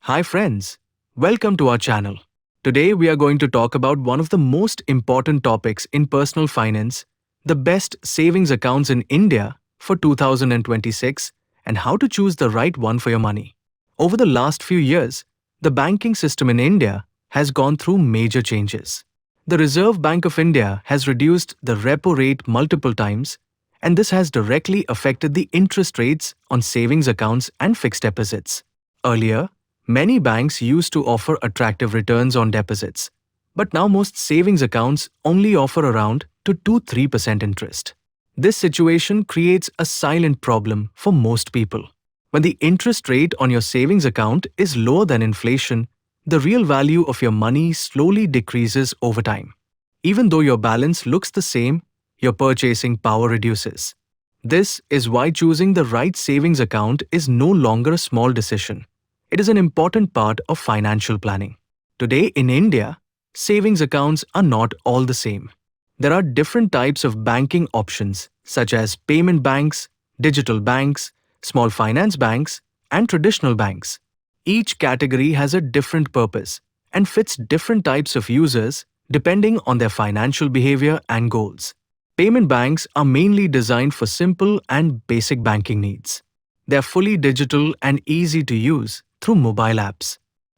Hi friends, welcome to our channel. Today we are going to talk about one of the most important topics in personal finance, the best savings accounts in India for 2026 and how to choose the right one for your money. Over the last few years, the banking system in India has gone through major changes. The Reserve Bank of India has reduced the repo rate multiple times, and this has directly affected the interest rates on savings accounts and fixed deposits. Earlier, many banks used to offer attractive returns on deposits, but now most savings accounts only offer around 2-3% interest. This situation creates a silent problem for most people. When the interest rate on your savings account is lower than inflation, the real value of your money slowly decreases over time. Even though your balance looks the same, your purchasing power reduces. This is why choosing the right savings account is no longer a small decision. It is an important part of financial planning. Today in India, savings accounts are not all the same. There are different types of banking options such as payment banks, digital banks, small finance banks, and traditional banks. Each category has a different purpose and fits different types of users depending on their financial behavior and goals. Payment banks are mainly designed for simple and basic banking needs. They are fully digital and easy to use through mobile apps.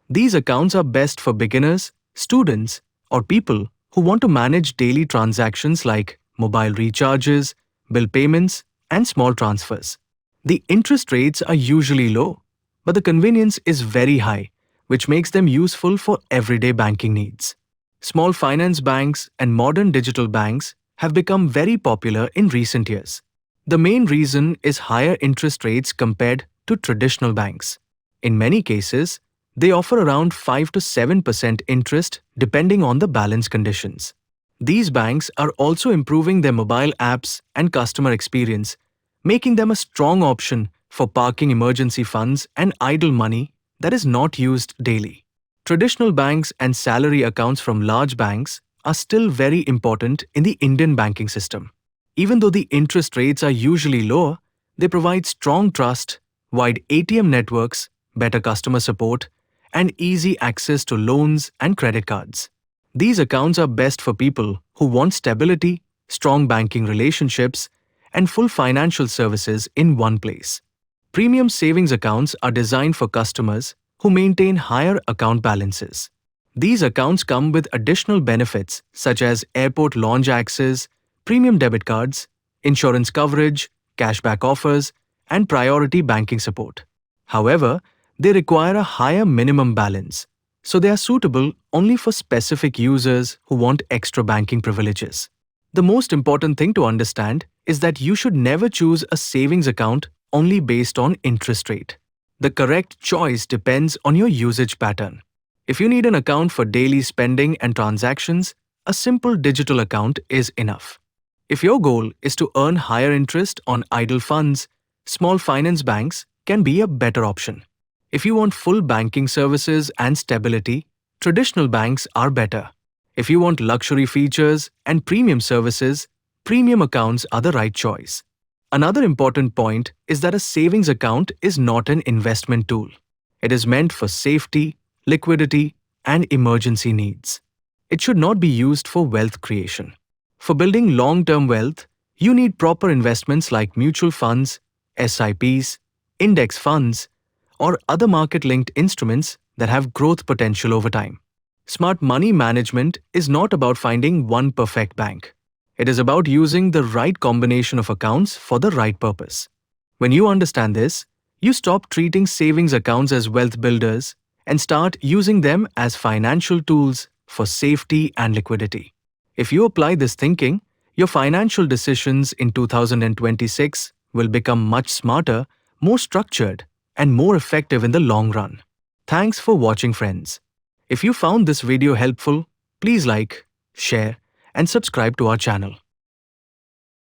These accounts are best for beginners, students, or people who want to manage daily transactions like mobile recharges, bill payments, and small transfers. The interest rates are usually low, but the convenience is very high, which makes them useful for everyday banking needs. Small finance banks and modern digital banks have become very popular in recent years. The main reason is higher interest rates compared to traditional banks. In many cases, they offer around 5-7% interest depending on the balance conditions. These banks are also improving their mobile apps and customer experience, making them a strong option for parking emergency funds and idle money that is not used daily. Traditional banks and salary accounts from large banks are still very important in the Indian banking system. Even though the interest rates are usually lower, they provide strong trust, wide ATM networks, better customer support, and easy access to loans and credit cards. These accounts are best for people who want stability, strong banking relationships, and full financial services in one place. Premium savings accounts are designed for customers who maintain higher account balances. These accounts come with additional benefits such as airport lounge access, premium debit cards, insurance coverage, cashback offers, and priority banking support. However, they require a higher minimum balance, so they are suitable only for specific users who want extra banking privileges. The most important thing to understand is that you should never choose a savings account only based on interest rate. The correct choice depends on your usage pattern. If you need an account for daily spending and transactions, a simple digital account is enough. If your goal is to earn higher interest on idle funds, small finance banks can be a better option. If you want full banking services and stability, traditional banks are better. If you want luxury features and premium services, premium accounts are the right choice. Another important point is that a savings account is not an investment tool. It is meant for safety, liquidity, and emergency needs. It should not be used for wealth creation. For building long-term wealth, you need proper investments like mutual funds, SIPs, index funds, or other market-linked instruments that have growth potential over time. Smart money management is not about finding one perfect bank. It is about using the right combination of accounts for the right purpose. When you understand this, you stop treating savings accounts as wealth builders and start using them as financial tools for safety and liquidity. If you apply this thinking, your financial decisions in 2026 will become much smarter, more structured, and more effective in the long run. Thanks for watching, friends. If you found this video helpful, please like, share, and subscribe to our channel.